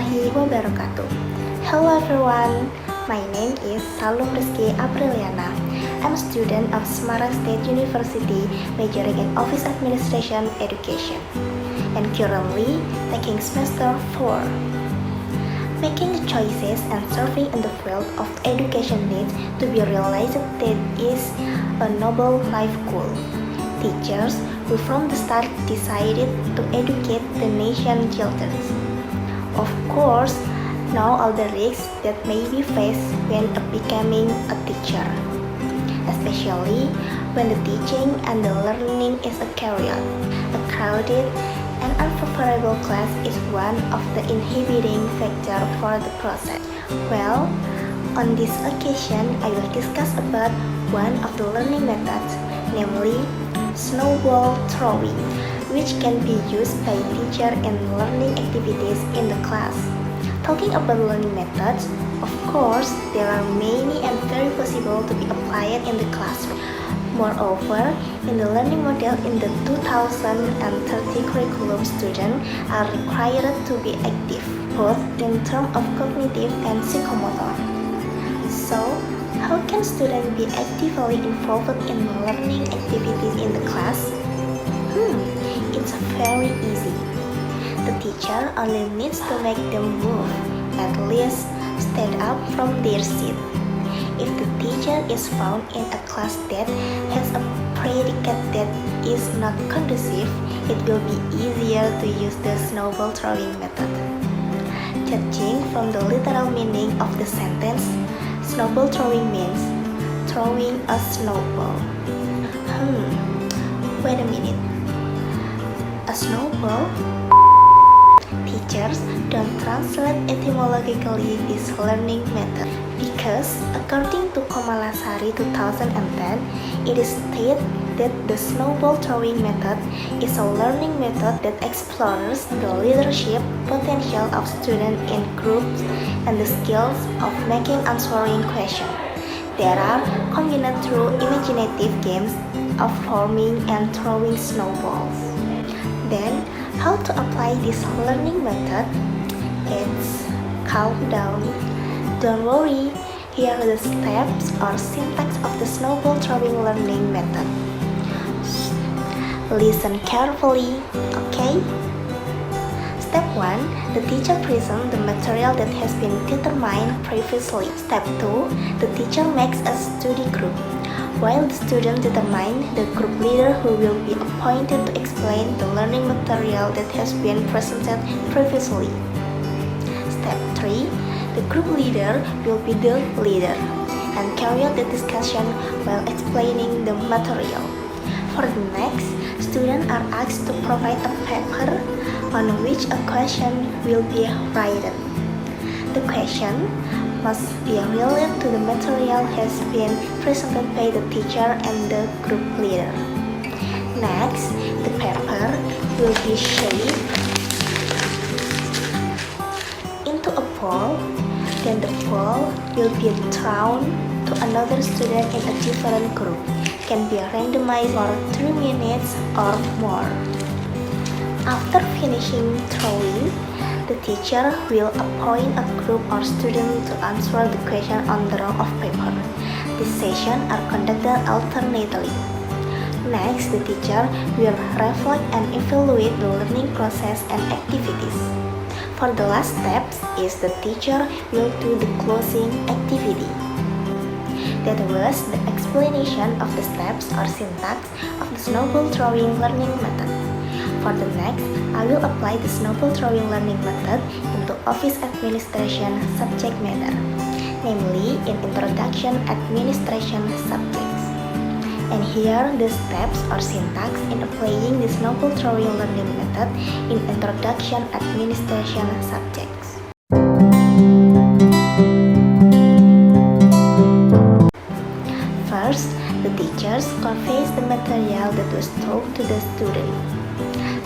warahmatullahi wabarakatuh. Hello everyone, my name is Salum Rizky Apriliana. I'm a student of Semarang State University majoring in Office Administration Education and currently taking semester 4. Making choices and serving in the field of education needs to be realized that is a noble life goal. Teachers who from the start decided to educate the nation's children. Of course, know all the risks that may be faced when becoming a teacher, especially when the teaching and the learning is a career. A crowded and unfavorable class is one of the inhibiting factors for the process. Well, on this occasion, I will discuss about one of the learning methods, namely snowball throwing, which can be used by teacher in learning activities in the class. Talking about learning methods, of course, there are many and very possible to be applied in the classroom. Moreover, in the learning model in the 2030 curriculum, students are required to be active, both in terms of cognitive and psychomotor. So, how can students be actively involved in learning activities in the class? It's very easy. The teacher only needs to make them move, at least stand up from their seat. If the teacher is found in a class that has a predicate that is not conducive, it will be easier to use the snowball throwing method. Judging from the literal meaning of the sentence, snowball throwing means throwing a snowball. Wait a minute. A snowball? Teachers don't translate etymologically this learning method because according to Komalasari 2010, it is stated that the snowball throwing method is a learning method that explores the leadership potential of students in groups and the skills of making answering questions. There are combined through imaginative games of forming and throwing snowballs. Then, how to apply this learning method? It's calm down. Don't worry, here are the steps or syntax of the snowball throwing learning method. Listen carefully, okay? Step 1. The teacher presents the material that has been determined previously. Step 2. The teacher makes a study group, while the students determine the group leader who will be appointed to explain the learning material that has been presented previously. Step 3. The group leader will be the leader and carry out the discussion while explaining the material. For the next, students are asked to provide a paper on which a question will be written. The question must be related to the material has been presented by the teacher and the group leader. Next, the paper will be shaped into a ball, then the ball will be thrown to another student in a different group. Can be randomized for 3 minutes or more. After finishing throwing, the teacher will appoint a group or student to answer the question on the roll of paper. These sessions are conducted alternately. Next, the teacher will reflect and evaluate the learning process and activities. For the last steps is the teacher will do the closing activity. That was the explanation of the steps or syntax of the snowball throwing learning method. For the next, I will apply the snowball throwing learning method into office administration subject matter, namely in introduction administration subjects. And here the steps or syntax in applying the snowball throwing learning method in introduction administration subjects. First, the teachers conveys the material that was taught to the student.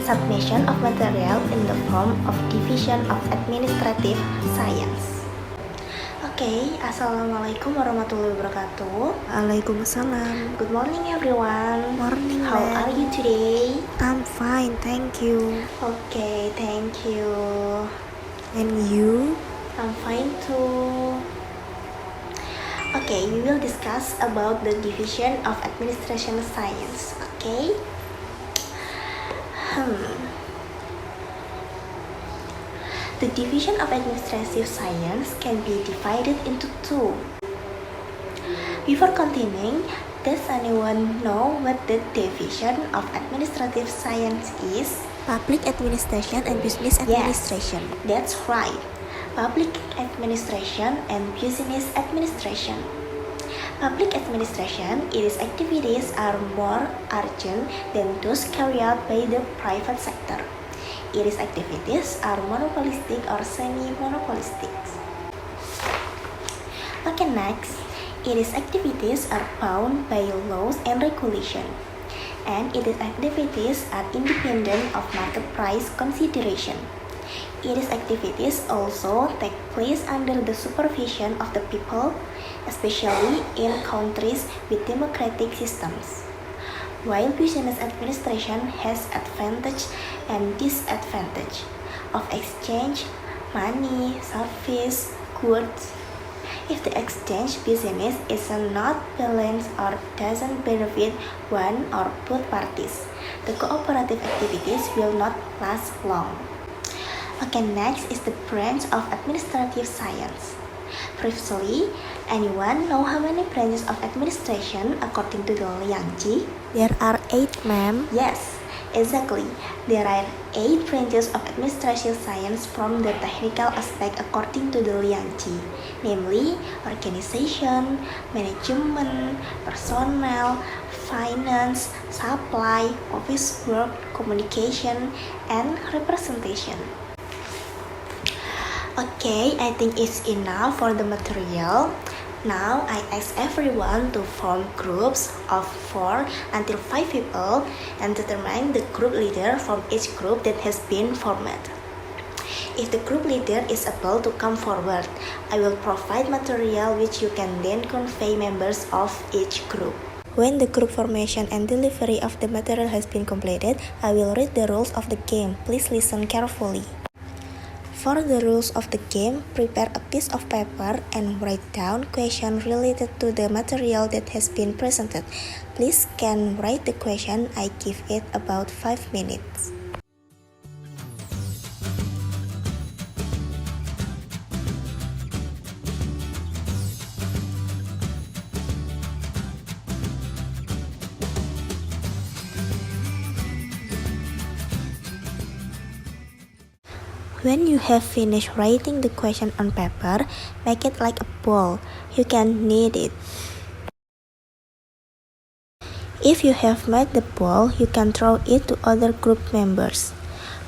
Submission of material in the form of division of administrative science. Okay, Assalamualaikum warahmatullahi wabarakatuh. Waalaikumsalam. Good morning everyone. Morning, How ma'am. are you today? I'm fine, thank you. Okay, thank you. And you? Okay, we will discuss about the division of administration science. Okay. The division of administrative science can be divided into two. Before continuing, does anyone know what the division of administrative science is? Public administration and business administration. Yes, that's right. Public administration and business administration. Public administration, its activities are more urgent than those carried out by the private sector. Its activities are monopolistic or semi-monopolistic. Okay, next. Its activities are bound by laws and regulation, and its activities are independent of market price consideration. Its activities also take place under the supervision of the people, especially in countries with democratic systems. While business administration has advantage and disadvantage of exchange, money, service, goods. If the exchange business is not balanced or doesn't benefit one or both parties, the cooperative activities will not last long. Okay, next is the branch of administrative science. Previously, anyone know how many branches of administration according to the Liangji? There are 8, ma'am. Yes, exactly. There are 8 branches of administrative science from the technical aspect according to the Liangji, namely organization, management, personnel, finance, supply, office work, communication, and representation. Okay, I think it's enough for the material. Now I ask everyone to form groups of 4 until 5 people and determine the group leader from each group that has been formed. If the group leader is able to come forward, I will provide material which you can then convey members of each group. When the group formation and delivery of the material has been completed, I will read the rules of the game. Please listen carefully. For the rules of the game, prepare a piece of paper and write down questions related to the material that has been presented. Please can write the question. I give it about 5 minutes. When you have finished writing the question on paper, make it like a ball. You can knead it. If you have made the ball, you can throw it to other group members.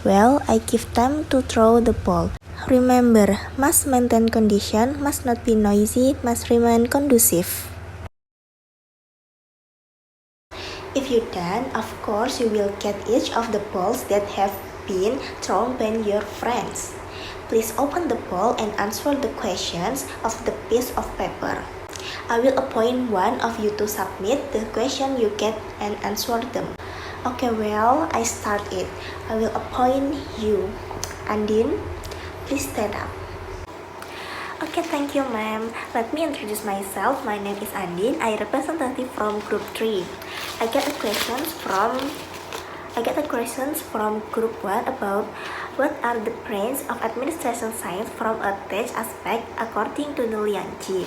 Well, I give time to throw the ball. Remember, must maintain condition, must not be noisy, must remain conducive. If you're done, of course you will get each of the balls that have been thrown by your friends. Please open the ball and answer the questions of the piece of paper. I will appoint one of you to submit the question you get and answer them. Okay, well, I start it. I will appoint you. Andin, please stand up. Okay, thank you, ma'am. Let me introduce myself. My name is Andin. I representative from Group 3. I get the questions from Group 1 about what are the branches of administration science from a test aspect according to the Liangji.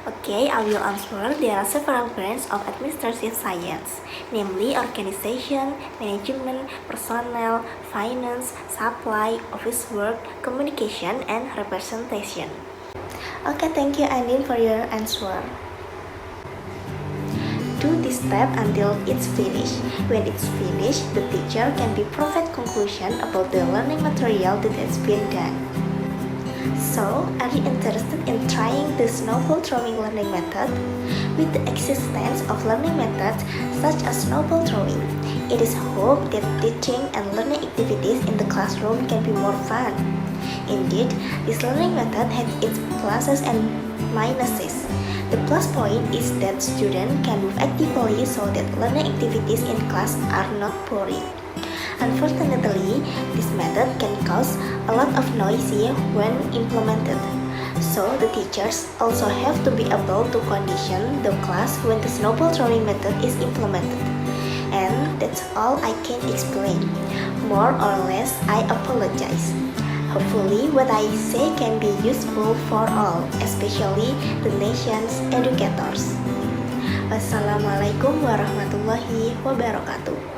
Okay, I will answer. There are several branches of administrative science, namely organization, management, personnel, finance, supply, office work, communication, and representation. Okay, thank you, Andin, for your answer. Do this step until it's finished. When it's finished, the teacher can be provide conclusion about the learning material that has been done. So, are you interested in trying the snowball throwing learning method? With the existence of learning methods such as snowball throwing, it is hoped that teaching and learning activities in the classroom can be more fun. Indeed, this learning method has its pluses and minuses. The plus point is that students can move actively so that learning activities in class are not boring. Unfortunately, this method can cause a lot of noise when implemented. So the teachers also have to be able to condition the class when the snowball throwing method is implemented. And that's all I can explain. More or less, I apologize. Hopefully what I say can be useful for all, especially the nation's educators. Wassalamualaikum warahmatullahi wabarakatuh.